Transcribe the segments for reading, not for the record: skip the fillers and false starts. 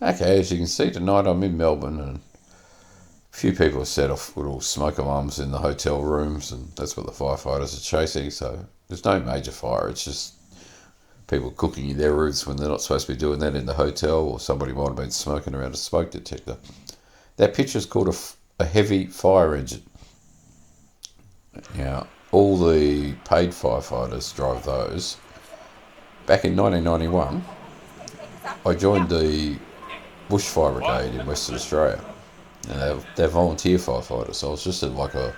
Okay, as you can see tonight, I'm in Melbourne, and a few people have set off little smoke alarms in the hotel rooms, and that's what the firefighters are chasing. So there's no major fire. It's just people cooking in their roofs when they're not supposed to be doing that in the hotel, or somebody might have been smoking around a smoke detector. That picture's called a heavy fire engine. Now, all the paid firefighters drive those. Back in 1991, I joined the bushfire brigade in Western Australia, and they're volunteer firefighters. So I was just at like a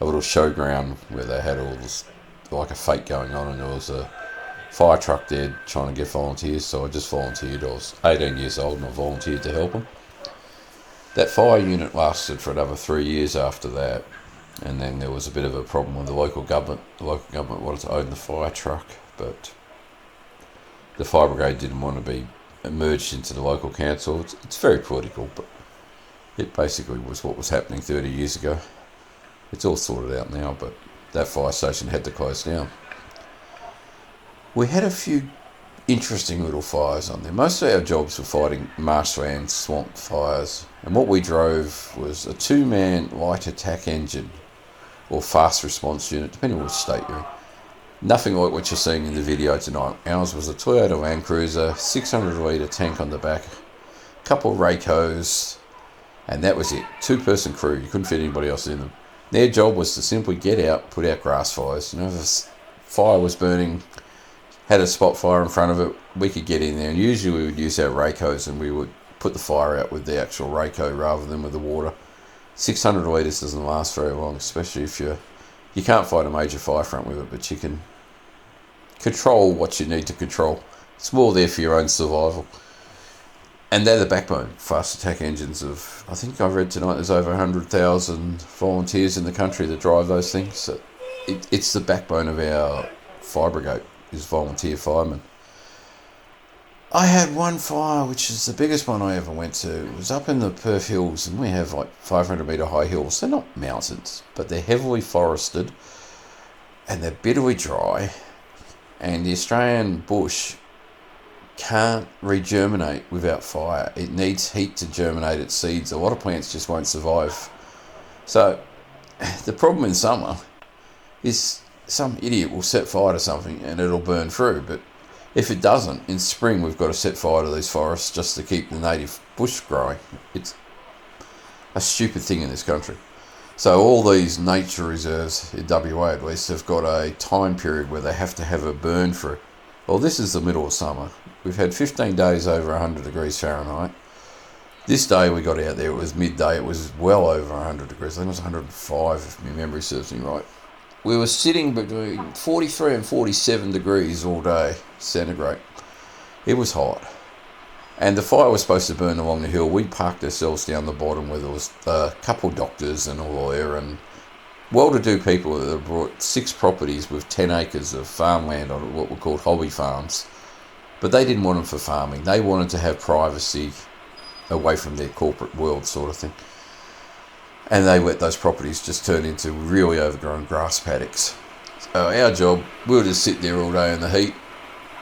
little showground where they had all this, like a fete going on, and there was a fire truck there trying to get volunteers. So I just volunteered. I was 18 years old and I volunteered to help them. That fire unit lasted for another 3 years after that, and then there was a bit of a problem with the local government. The local government wanted to own the fire truck, but the fire brigade didn't want to be merged into the local council. It's very political, but it basically was what was happening 30 years ago. It's all sorted out now, but that fire station had to close down. We had a few interesting little fires on there. Most of our jobs were fighting marshland swamp fires, and what we drove was a 2-man light attack engine or fast response unit, depending on which state you're in. Nothing like what you're seeing in the video tonight. Ours was a Toyota Land Cruiser, 600 litre tank on the back, a couple of Racos, and that was it. 2-person crew. You couldn't fit anybody else in them. Their job was to simply get out, put out grass fires. You know, if a fire was burning, had a spot fire in front of it, we could get in there, and usually we would use our Racos and we would put the fire out with the actual Raco rather than with the water. 600 litres doesn't last very long, especially if you can't fight a major fire front with it, but you can control what you need to control. It's more there for your own survival. And they're the backbone, fast attack engines of, I think I read tonight there's over 100,000 volunteers in the country that drive those things. So it's the backbone of our fire brigade, is volunteer firemen. I had one fire, which is the biggest one I ever went to. It was up in the Perth Hills, and we have like 500 metre high hills. They're not mountains, but they're heavily forested, and they're bitterly dry, and the Australian bush can't regerminate without fire. It needs heat to germinate its seeds. A lot of plants just won't survive. So the problem in summer is some idiot will set fire to something and it'll burn through, but if it doesn't, in spring we've got to set fire to these forests just to keep the native bush growing. It's a stupid thing in this country. So all these nature reserves, in WA at least, have got a time period where they have to have a burn through. Well, this is the middle of summer. We've had 15 days over 100 degrees Fahrenheit. This day we got out there, it was midday, it was well over 100 degrees. I think it was 105 if my memory serves me right. We were sitting between 43 and 47 degrees all day, centigrade. It was hot. And the fire was supposed to burn along the hill. We parked ourselves down the bottom where there was a couple doctors and a lawyer and well-to-do people that had brought 6 properties with 10 acres of farmland on it, what were called hobby farms. But they didn't want them for farming. They wanted to have privacy away from their corporate world sort of thing. And they let those properties just turn into really overgrown grass paddocks. So our job, we would just sit there all day in the heat,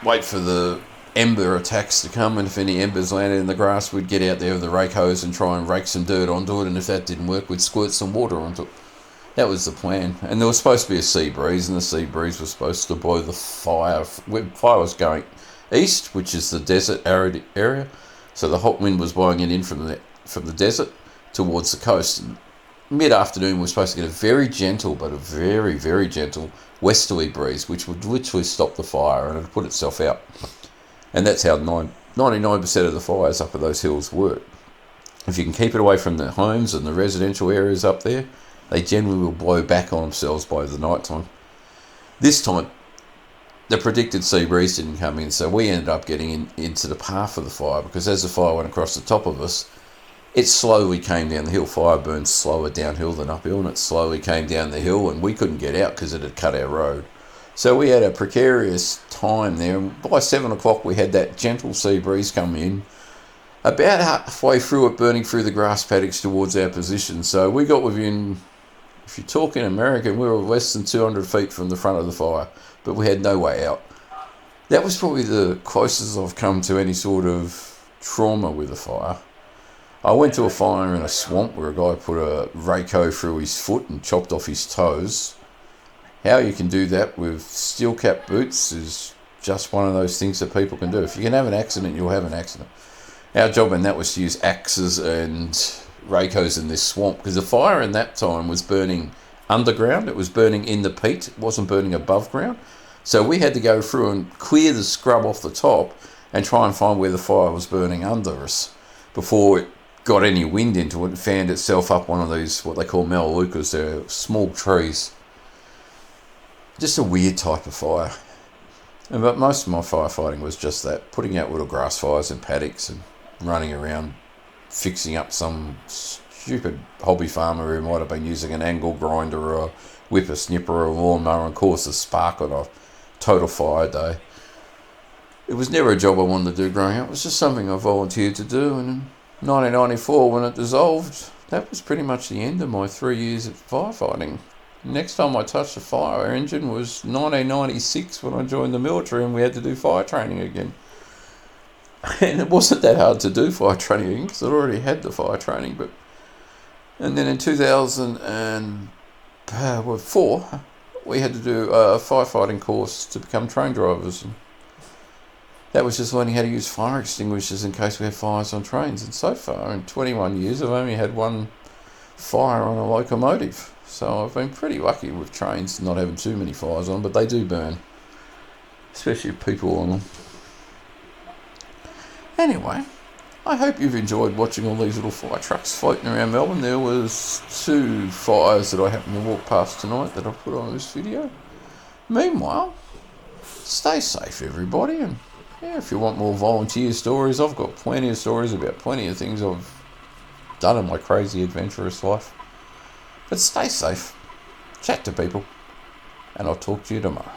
wait for the ember attacks to come, and if any embers landed in the grass, we'd get out there with the rake hose and try and rake some dirt onto it, and if that didn't work, we'd squirt some water onto it. That was the plan. And there was supposed to be a sea breeze, and the sea breeze was supposed to blow the fire. Fire was going east, which is the desert arid area, so the hot wind was blowing it in from the desert towards the coast. And mid-afternoon, we were supposed to get a very gentle, but a very, very gentle westerly breeze, which would literally stop the fire and it would put itself out. And that's how 99% of the fires up at those hills work. If you can keep it away from the homes and the residential areas up there, they generally will blow back on themselves by the night time. This time, the predicted sea breeze didn't come in, so we ended up getting into the path of the fire, because as the fire went across the top of us, it slowly came down the hill. Fire burns slower downhill than uphill, and it slowly came down the hill, and we couldn't get out because it had cut our road. So we had a precarious time there, and by 7 o'clock we had that gentle sea breeze come in, about halfway through it, burning through the grass paddocks towards our position. So we got within, if you're talking American, we were less than 200 feet from the front of the fire, but we had no way out. That was probably the closest I've come to any sort of trauma with a fire. I went to a fire in a swamp where a guy put a rako through his foot and chopped off his toes. How you can do that with steel cap boots is just one of those things that people can do. If you can have an accident, you'll have an accident. Our job in that was to use axes and rakos in this swamp, because the fire in that time was burning underground. It was burning in the peat. It wasn't burning above ground. So we had to go through and clear the scrub off the top and try and find where the fire was burning under us before it got any wind into it and fanned itself up one of these, what they call melaleucas. They're small trees. Just a weird type of fire. But most of my firefighting was just that, putting out little grass fires in paddocks and running around fixing up some stupid hobby farmer who might have been using an angle grinder or a whippersnipper or a lawnmower and caused a spark on a total fire day. It was never a job I wanted to do growing up. It was just something I volunteered to do, and in 1994 when it dissolved, that was pretty much the end of my 3 years of firefighting. Next time I touched a fire engine was 1996 when I joined the military and we had to do fire training again. And it wasn't that hard to do fire training again because I'd already had the fire training. And then in 2004, we had to do a firefighting course to become train drivers. And that was just learning how to use fire extinguishers in case we had fires on trains. And so far, in 21 years, I've only had one fire on a locomotive. So I've been pretty lucky with trains not having too many fires on, but they do burn, especially if people on them. Anyway, I hope you've enjoyed watching all these little fire trucks floating around Melbourne. There was 2 fires that I happened to walk past tonight that I put on this video. Meanwhile, stay safe, everybody, and if you want more volunteer stories, I've got plenty of stories about plenty of things I've done in my crazy adventurous life. But stay safe, chat to people, and I'll talk to you tomorrow.